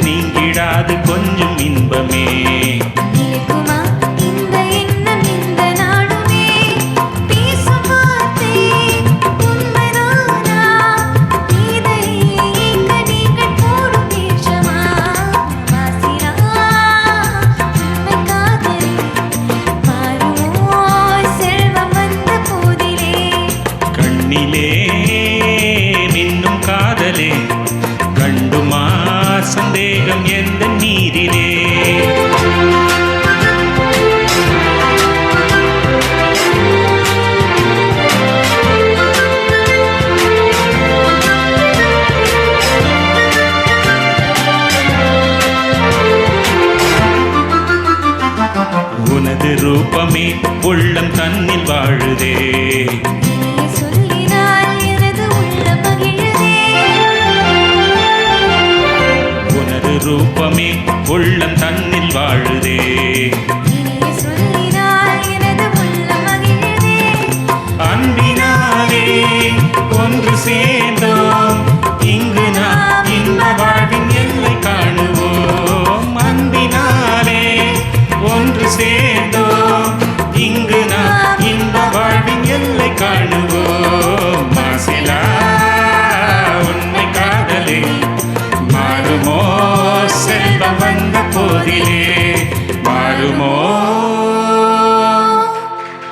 நீங்கிடாது கொஞ்சம் இன்பமே. இருக்குமா இந்த எண்ணம் இந்த நாளுமே? பேசும் வார்த்தை உண்மைதானா? இதை எங்க நீங்கள் போடும் வேஷமா? வாசிரா உண்மை காதலே மாறுமோ செல்வம் வந்த போதிலே? கண்ணிலே மின்னும் காதலே கண்டுமா சந்தேகம் எந்த நீரிலே? உனது ரூபமே உள்ளம் தன்னில் வாழுதே. நீ சொல்லினால் எனது உள்ளம் மகிழுதே. உனது ரூபமே உள்ளம் தன்னில் வாழுதே. நீ சொல்லினால் எனது உள்ளம் மகிழுதே. அன்பினாலே ஒன்று சேர்ந்தோம் இங்கு நாம் இன்ப வாழ்வின் எல்லை காணுவோம். அன்பினாலே ஒன்று சேர்ந்தோம் இங்கு நாம் இன்ப வாழ்வின் எல்லை காணுவோம். மாசிலா உண்மை காதலே மாறுமோ செல்வம் வந்த போதிலே?